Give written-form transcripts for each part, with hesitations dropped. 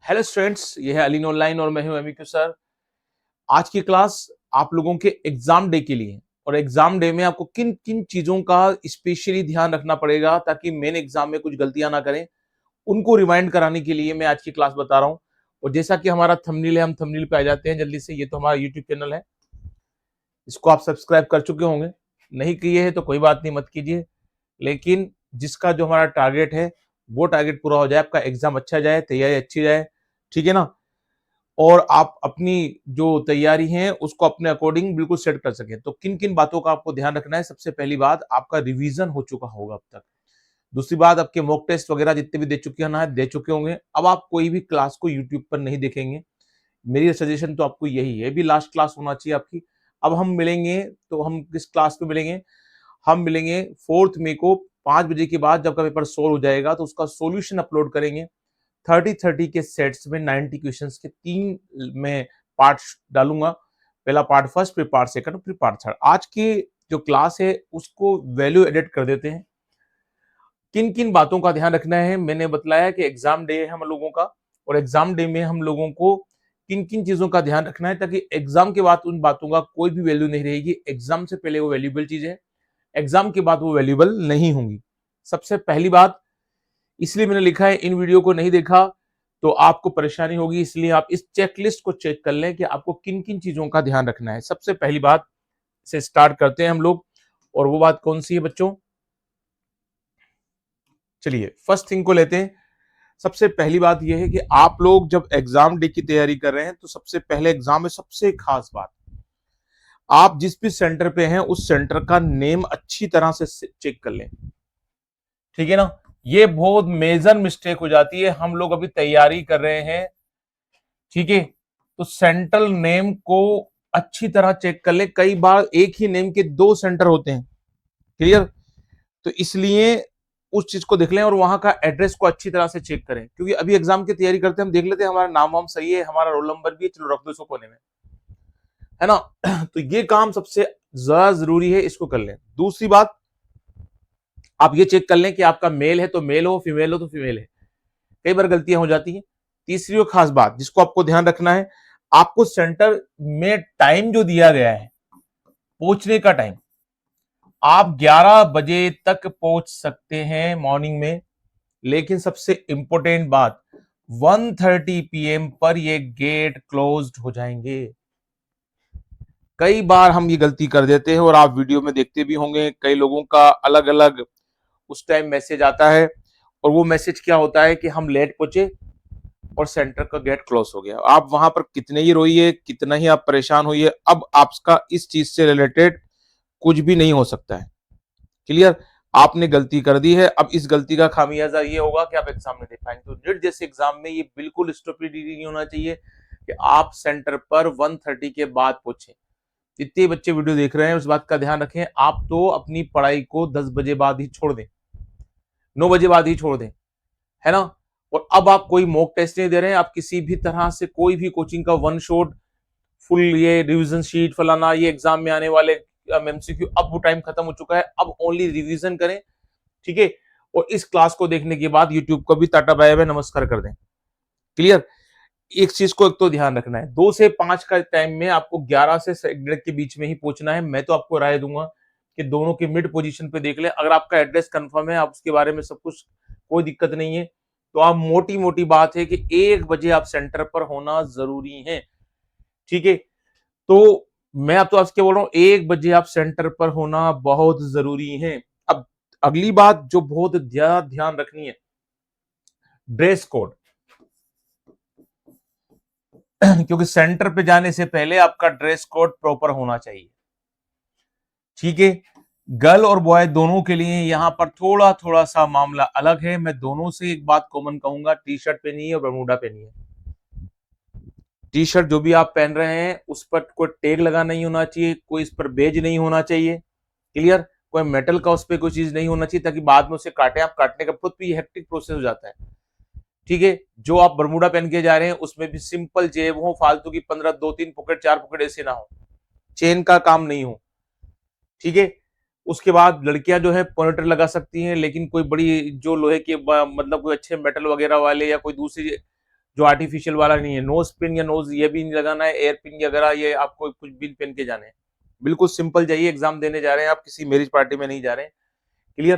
Hello students, ये है Aleen online और मैं हूं एमईक्यू सर। आज की क्लास आप लोगों के एग्जाम डे के लिए और एग्जाम डे में आपको किन किन चीजों का स्पेशली ध्यान रखना पड़ेगा ताकि मेन एग्जाम में कुछ गलतियां ना करें, उनको रिमाइंड कराने के लिए मैं आज की क्लास बता रहा हूं। और जैसा कि हमारा थंबनेल है, हम थंबनेल पे आ जाते हैं जल्दी से। ये तो हमारा यूट्यूब चैनल है, इसको आप सब्सक्राइब कर चुके होंगे। नहीं किए हैं तो कोई बात नहीं, मत कीजिए। लेकिन जिसका जो हमारा टारगेट है वो टारगेट पूरा हो जाए, आपका एग्जाम अच्छा जाए, तैयारी अच्छी जाए, ठीक है ना। और आप अपनी जो तैयारी है उसको अपने अकॉर्डिंग बिल्कुल सेट कर सकें। तो किन किन बातों का आपको ध्यान रखना है? सबसे पहली बात, आपका रिवीजन हो चुका होगा अब तक। दूसरी बात, आपके मॉक टेस्ट वगैरह जितने भी दे चुके हैं ना, दे चुके होंगे। अब आप कोई भी क्लास को यूट्यूब पर नहीं देखेंगे। मेरी सजेशन तो आपको यही है, भी लास्ट क्लास होना चाहिए आपकी। अब हम मिलेंगे, तो हम किस क्लास पे मिलेंगे? हम मिलेंगे 4 मई को 5 बजे के बाद, जब का पेपर सोल्व हो जाएगा तो उसका सॉल्यूशन अपलोड करेंगे। 30-30 के सेट्स में 90 क्वेश्चंस के 3 में पार्ट डालूंगा। पहला पार्ट फर्स्ट, फिर पार्ट सेकंड, फिर पार्ट थर्ड। आज की जो क्लास है उसको वैल्यू एडिट कर देते हैं। किन किन बातों का ध्यान रखना है मैंने बतलाया कि एग्जाम डे है हम लोगों का, और एग्जाम डे में हम लोगों को किन किन चीजों का ध्यान रखना है ताकि एग्जाम के बाद उन बातों का कोई भी वैल्यू नहीं रहेगी। एग्जाम से पहले वो वैल्यूबल चीज है, एग्जाम के बाद वो वैल्यूबल नहीं होंगी। सबसे पहली बात, इसलिए मैंने लिखा है इन वीडियो को नहीं देखा तो आपको परेशानी होगी, इसलिए आप इस चेकलिस्ट को चेक कर लें कि आपको किन किन चीजों का ध्यान रखना है। सबसे पहली बात से स्टार्ट करते हैं हम लोग, और वो बात कौन सी है बच्चों? चलिए फर्स्ट थिंग को लेते हैं। सबसे पहली बात यह है कि आप लोग जब एग्जाम डे की तैयारी कर रहे हैं तो सबसे पहले एग्जाम में सबसे खास बात, आप जिस भी सेंटर पे हैं उस सेंटर का नेम अच्छी तरह से चेक कर लें, ठीक है ना। ये बहुत मेजर मिस्टेक हो जाती है, हम लोग अभी तैयारी कर रहे हैं, ठीक है, तो सेंट्रल नेम को अच्छी तरह चेक कर ले। कई बार एक ही नेम के 2 सेंटर होते हैं, क्लियर। तो इसलिए उस चीज को देख लें और वहां का एड्रेस को अच्छी तरह से चेक करें, क्योंकि अभी एग्जाम की तैयारी करते हैं, हम देख लेते हैं हमारा नाम वाम सही है, हमारा रोल नंबर भी है, चलो रख दो इसको कोने में, है ना। तो ये काम सबसे ज्यादा जरूरी है, इसको कर लें। दूसरी बात, आप ये चेक कर लें कि आपका मेल है तो मेल हो, फीमेल हो तो फीमेल है। कई बार गलतियां हो जाती हैं। तीसरी और खास बात जिसको आपको ध्यान रखना है, आपको सेंटर में टाइम जो दिया गया है, पहुंचने का टाइम, आप 11 बजे तक पहुंच सकते हैं मॉर्निंग में। लेकिन सबसे इंपॉर्टेंट बात, 1:30 PM पर ये गेट क्लोज्ड हो जाएंगे। कई बार हम ये गलती कर देते हैं और आप वीडियो में देखते भी होंगे, कई लोगों का अलग अलग उस टाइम मैसेज आता है, और वो मैसेज क्या होता है कि हम लेट पहुंचे और सेंटर का गेट क्लोज हो गया। आप वहां पर कितने ही रोइए, कितना ही आप परेशान होइए, अब आपका इस चीज से रिलेटेड कुछ भी नहीं हो सकता है, क्लियर। आपने गलती कर दी है, अब इस गलती का खामियाजा ये होगा कि आप एग्जाम में दे पाएंगे। तो नेट जैसे एग्जाम में ये बिल्कुल स्टुपिडिटी नहीं होना चाहिए कि आप सेंटर पर 1:30 के बाद पहुंचे। जितने बच्चे वीडियो देख रहे हैं उस बात का ध्यान रखें, आप तो अपनी पढ़ाई को 10 बजे बाद ही छोड़ दें, 9 बजे बाद ही छोड़ दें, है ना। और अब आप कोई मॉक टेस्ट नहीं दे रहे हैं, आप किसी भी तरह से कोई भी कोचिंग का वन शॉट फुल ये रिवीजन शीट फलाना, ये एग्जाम में आने वाले एमसीक्यू, अब वो टाइम खत्म हो चुका है। अब ओनली रिवीजन करें, ठीक है। और इस क्लास को देखने के बाद यूट्यूब को भी टाटा बाय बाय नमस्कार कर दें, क्लियर। एक चीज को एक तो ध्यान रखना है, 2 से 5 का टाइम में आपको 11 से 1:30 के बीच में ही पहुंचना है। मैं तो आपको राय दूंगा कि दोनों के मिड पोजीशन पे देख ले। अगर आपका एड्रेस कंफर्म है, आप उसके बारे में सब कुछ, कोई दिक्कत नहीं है, तो आप मोटी मोटी बात है कि 1 बजे आप सेंटर पर होना जरूरी है, ठीक है। तो मैं अब तो आपसे क्या बोल रहा हूं, 1 बजे आप सेंटर पर होना बहुत जरूरी है। अब अगली बात जो बहुत ज्यादा ध्यान रखनी है, ड्रेस कोड। क्योंकि सेंटर पे जाने से पहले आपका ड्रेस कोड प्रॉपर होना चाहिए, ठीक है। गर्ल और बॉय दोनों के लिए यहां पर थोड़ा थोड़ा सा मामला अलग है। मैं दोनों से एक बात कॉमन कहूंगा, टी शर्ट पहनी है और बरमूडा पहनी है। टी शर्ट जो भी आप पहन रहे हैं उस पर कोई टैग लगा नहीं होना चाहिए, कोई इस पर बेज नहीं होना चाहिए, क्लियर। कोई मेटल का उस पर कोई चीज नहीं होना चाहिए ताकि बाद में उसे काटे, आप काटने का खुद भी हेक्टिक प्रोसेस हो जाता है, ठीक है। जो आप बरमूडा पहन के जा रहे हैं उसमें भी सिंपल जेब हो, फालतू की 15 2-3 पॉकेट 4 पॉकेट ऐसे ना हो, चेन का काम नहीं हो, ठीक है। उसके बाद लड़कियां जो है पॉइंटर लगा सकती हैं, लेकिन कोई बड़ी जो लोहे के मतलब कोई अच्छे मेटल वगैरह वाले या कोई दूसरी जो आर्टिफिशियल वाला नहीं है। नोज पिन या नोज ये भी नहीं लगाना है, एयर पिन वगैरह ये आपको कुछ भी पहन के जाने हैं। बिल्कुल सिंपल जाइए, एग्जाम देने जा रहे हैं आप, किसी मैरिज पार्टी में नहीं जा रहे हैं। क्लियर?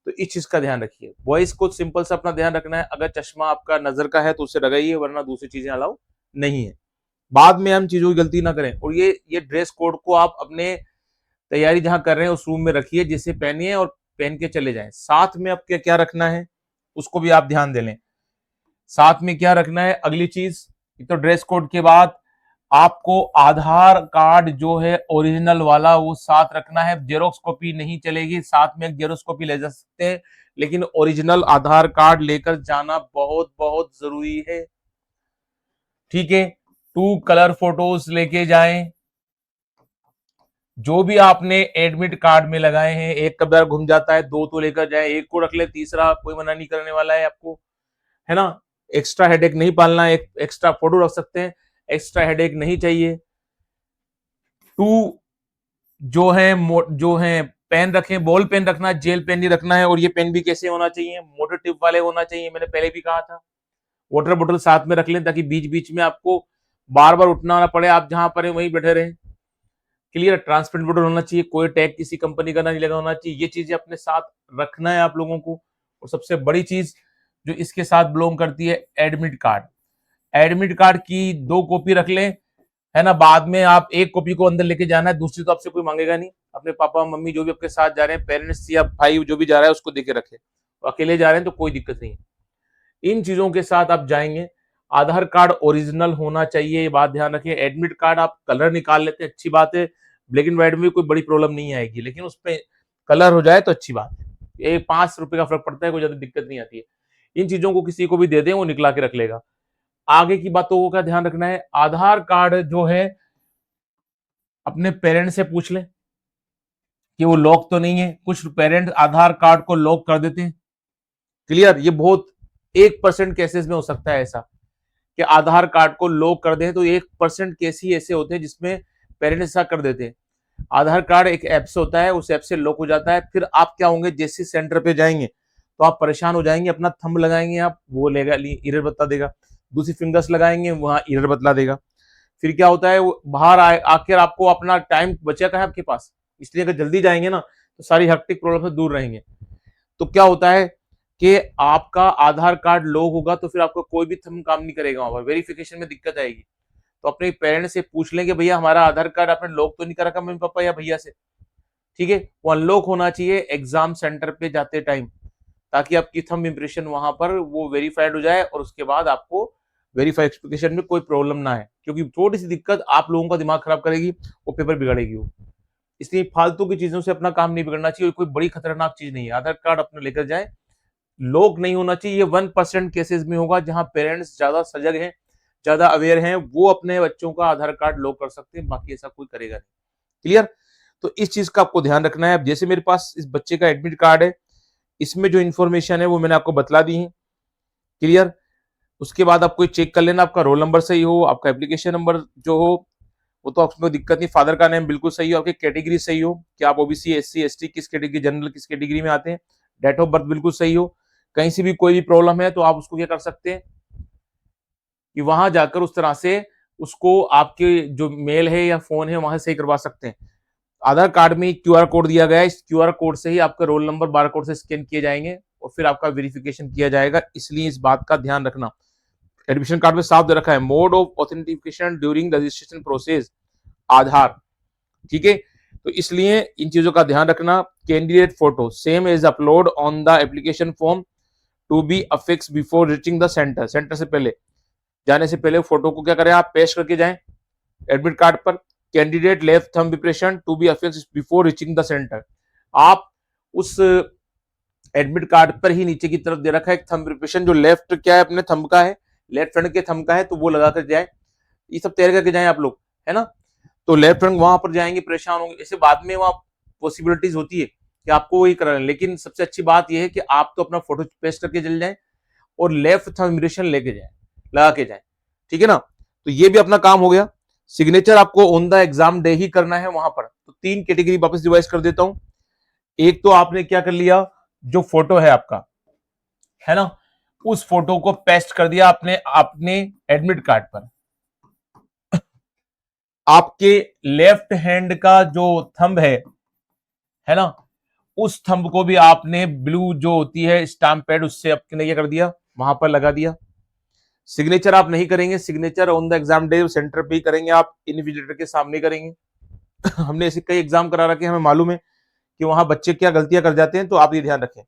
तो इस चीज का ध्यान रखिए। बॉयज को सिंपल सा अपना ध्यान रखना है, अगर चश्मा आपका नजर का है तो उसे लगाइए, वरना दूसरी चीजें अलाउ नहीं है। बाद में हम चीजों की गलती ना करें। और ये ड्रेस कोड को आप अपने तैयारी जहां कर रहे हैं उस रूम में रखिए, जिसे पहनिए और पहन के चले जाएं। साथ में अब क्या क्या रखना है उसको भी आप ध्यान दे लें। साथ में क्या रखना है, अगली चीज, तो ड्रेस कोड के बाद आपको आधार कार्ड जो है ओरिजिनल वाला वो साथ रखना है। जेरोक्स कॉपी नहीं चलेगी, साथ में एक जेरोक्स कॉपी ले जा सकते हैं, लेकिन ओरिजिनल आधार कार्ड लेकर जाना बहुत बहुत जरूरी है। ठीक है? 2 कलर फोटोज लेके जाएं, जो भी आपने एडमिट कार्ड में लगाए हैं। एक कबार घूम जाता है, 2 तो लेकर जाए, एक को रख ले, तीसरा कोई मना नहीं करने वाला है आपको, है ना। एक्स्ट्रा हेडेक नहीं पालना, एक एक्स्ट्रा फोटो रख सकते हैं, एक्स्ट्रा हेडेक नहीं चाहिए। 2 जो है पेन रखें, बॉल पेन रखना है, जेल पेन नहीं रखना है। और ये पेन भी कैसे होना चाहिए, मोटर टिप वाले होना चाहिए, मैंने पहले भी कहा था। वाटर बोतल साथ में रख लें, ताकि बीच बीच में आपको बार बार उठना ना पड़े, आप जहां पर है वहीं बैठे रहें। क्लियर? ट्रांसपेरेंट बोतल होना चाहिए, कोई टैग किसी कंपनी का नहीं लगा होना चाहिए। ये चीजें अपने साथ रखना है आप लोगों को। और सबसे बड़ी चीज जो इसके साथ बिलोंग करती है, एडमिट कार्ड। एडमिट कार्ड की 2 कॉपी रख लें, है ना। बाद में आप एक कॉपी को अंदर लेके जाना है, दूसरी तो आपसे कोई मांगेगा नहीं। अपने पापा मम्मी जो भी आपके साथ जा रहे हैं, पेरेंट्स या भाई जो भी जा रहा है, उसको देके रखे। अकेले जा रहे हैं तो कोई दिक्कत नहीं है, इन चीजों के साथ आप जाएंगे। आधार कार्ड ओरिजिनल होना चाहिए, ये बात ध्यान रखिए। एडमिट कार्ड आप कलर निकाल लेते हैं, अच्छी बात है, ब्लैक एंड व्हाइट में कोई बड़ी प्रॉब्लम नहीं आएगी, लेकिन उसपे कलर हो जाए तो अच्छी बात है। ये 5 रुपए का फर्क पड़ता है, कोई ज्यादा दिक्कत नहीं आती है। इन चीजों को किसी को भी दे दें, वो निकला के रख लेगा। आगे की बातों का ध्यान रखना है। आधार कार्ड जो है अपने पेरेंट्स से पूछ लें कि वो लॉक तो नहीं है। कुछ पेरेंट्स आधार कार्ड को लॉक कर देते हैं। क्लियर? ये बहुत 1% केसेस में हो सकता है ऐसा कि आधार कार्ड को लॉक कर दें, तो 1% केस ही ऐसे होते हैं जिसमें पेरेंट्स ऐसा कर देते हैं। आधार कार्ड एक ऐप से होता है, उस ऐप से लॉक हो जाता है। फिर आप क्या होंगे, जैसे सेंटर पे जाएंगे तो आप परेशान हो जाएंगे। अपना थंब लगाएंगे आप, वो लेगा एरर बता देगा। दूसरी फिंगर्स लगाएंगे, वहां एरर बतला देगा। फिर क्या होता है, वो बाहर आकर आपको अपना टाइम बचा है आपके पास, इसलिए अगर जल्दी जाएंगे ना तो सारी हेक्टिक प्रॉब्लम से दूर रहेंगे। तो क्या होता है कि आपका आधार कार्ड लॉक होगा तो फिर आपका कोई भी थंब काम नहीं करेगा, वहां पर वेरिफिकेशन में दिक्कत आएगी। तो अपने पेरेंट्स से पूछ लेंगे, भैया हमारा आधार कार्ड आपने लॉक तो नहीं कर रखा मम्मी पापा या भैया से। ठीक है? वो अनलॉक होना चाहिए एग्जाम सेंटर पे जाते टाइम, ताकि आपकी थंब इंप्रेशन वहां पर वो वेरीफाइड हो जाए, और उसके बाद आपको वेरिफिकेशन में कोई प्रॉब्लम ना है। क्योंकि थोड़ी सी दिक्कत आप लोगों का दिमाग खराब करेगी, वो पेपर बिगाड़ेगी वो। इसलिए फालतू की चीजों से अपना काम नहीं बिगड़ना चाहिए। कोई बड़ी खतरनाक चीज नहीं है, आधार कार्ड अपने लेकर जाए। लॉक नहीं होना चाहिए। ये 1% केसेस में होगा जहां पेरेंट्स ज्यादा सजग हैं, ज्यादा अवेयर हैं, वो अपने बच्चों का आधार कार्ड लॉक कर सकते हैं, बाकी ऐसा कोई करेगा नहीं। क्लियर? तो इस चीज का आपको ध्यान रखना है। अब जैसे मेरे पास इस बच्चे का एडमिट कार्ड है, इसमें जो इन्फॉर्मेशन है वो मैंने आपको बतला दी है। क्लियर? उसके बाद आप कोई चेक कर लेना, आपका रोल नंबर सही हो, आपका एप्लीकेशन नंबर जो हो वो तो आपको दिक्कत नहीं, फादर का नेम बिल्कुल सही हो, आपकी कैटेगरी सही हो कि आप ओबीसी एससी एसटी किस कैटेगरी, जनरल किस कैटेगरी में आते हैं, डेट ऑफ बर्थ बिल्कुल सही हो। कहीं से भी कोई भी प्रॉब्लम है तो आप उसको क्या कर सकते हैं कि वहां जाकर उस तरह से उसको आपके जो मेल है या फोन है वहां से सही करवा सकते हैं। आधार कार्ड में क्यूआर कोड दिया गया है, इस क्यूआर कोड से ही आपका रोल नंबर बार कोड से स्कैन किए जाएंगे और फिर आपका वेरिफिकेशन किया जाएगा। इसलिए इस बात का ध्यान रखना। एडमिशन कार्ड में साफ दे रखा है, mode of authentication during registration process Aadhaar. ठीक है? तो इसलिए इन चीजों का ध्यान रखना। Candidate photo same as upload on the application form to be affix before reaching the centre. Centre से पहले जाने से पहले फोटो को क्या करें, आप पेस्ट करके जाएं एडमिट कार्ड पर। Candidate left thumb impression to be affix before reaching the centre. आप उस एडमिट कार्ड पर ही नीचे की तरफ दे रखा है एक थंब इंप्रेशन, जो लेफ्ट क्या है अपने थंब का है, लेफ्ट हैंड के थंब का है, तो वो लगा कर जाए। ये सब तैयार करके जाएं आप लोग, है ना। तो लेफ्ट हैंड वहां पर जाएंगे, परेशान होंगे, ऐसे बाद में वहां पॉसिबिलिटीज होती है कि आपको वही करा लें। लेकिन सबसे अच्छी बात यह है कि आप तो अपना फोटो पेस्ट करके चले जाएं और लेफ्ट थंब इंप्रेशन लेके जाएं, लगा के जाएं। ठीक है ना? तो ये भी अपना काम हो गया। सिग्नेचर आपको ऑन द एग्जाम डे ही करना है वहां पर। तो 3 कैटेगरी वापस रिवाइज कर देता हूं। एक तो आपने क्या कर लिया, जो फोटो है आपका, है ना, उस फोटो को पेस्ट कर दिया आपने अपने एडमिट कार्ड पर। आपके लेफ्ट हैंड का जो थंब है ना, उस थंब को भी आपने ब्लू जो होती है स्टैम्प पैड, उससे आपने क्या कर दिया, वहां पर लगा दिया। सिग्नेचर आप नहीं करेंगे, signature on the exam day centre पे ही करेंगे, आप इन्विजिलेटर के सामने करेंगे। हमने ऐसे कई एग्जाम करा रखे, हमें मालूम है कि वहां बच्चे क्या गलतियां कर जाते हैं, तो आप ये ध्यान रखें।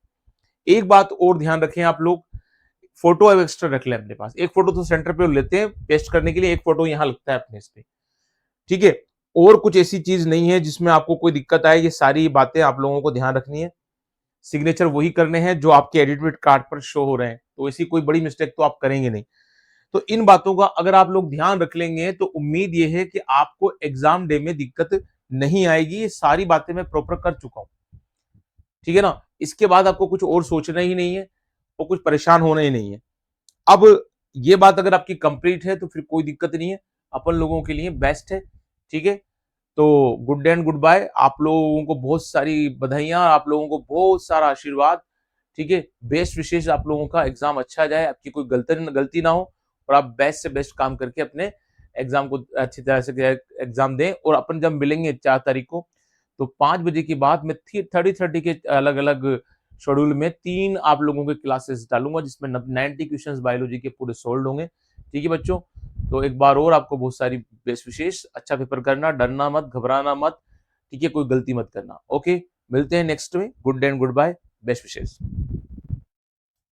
एक बात और ध्यान रखें आप लोग, फोटो अब एक्स्ट्रा रख लें अपने पास। एक फोटो तो सेंटर पे लेते हैं पेस्ट करने के लिए, एक फोटो यहां लगता है अपने इस पे, ठीक है। और कुछ ऐसी चीज नहीं है जिसमें आपको कोई दिक्कत आए, ये सारी बातें आप लोगों को ध्यान रखनी है। सिग्नेचर वही करने हैं जो आपके एडमिट कार्ड पर शो हो रहे हैं, तो ऐसी कोई बड़ी मिस्टेक तो आप करेंगे नहीं। तो इन बातों का अगर आप लोग ध्यान रख लेंगे तो उम्मीद ये है कि आपको एग्जाम डे में दिक्कत नहीं आएगी। ये सारी बातें मैं प्रॉपर कर चुका हूं, ठीक है ना। इसके बाद आपको कुछ और सोचना ही नहीं है और कुछ परेशान होना ही नहीं है। अब ये बात अगर आपकी कंप्लीट है तो फिर कोई दिक्कत नहीं है, अपन लोगों के लिए बेस्ट है, ठीक है। तो good day and goodbye, आप लोगों को बहुत सारी बधाइयां, आप लोगों को बहुत सारा आशीर्वाद, ठीक है। बेस्ट विशेष, आप लोगों का एग्जाम अच्छा जाए, आपकी कोई गलती ना हो, और आप बेस्ट से बेस्ट काम करके अपने एग्जाम को अच्छी तरह से एग्जाम दें। और अपन जब मिलेंगे 4 तारीख को, तो 5 बजे के बाद मैं 30 के अलग अलग शेड्यूल में 3 आप लोगों के क्लासेस डालूंगा, जिसमें 90 क्वेश्चंस बायोलॉजी के पूरे सोल्व होंगे, ठीक है बच्चों। तो एक बार और आपको बहुत सारी बेस्ट विशेष, अच्छा पेपर करना, डरना मत, घबराना मत, ठीक है, कोई गलती मत करना। ओके, मिलते हैं नेक्स्ट में। Good day and goodbye, best wishes.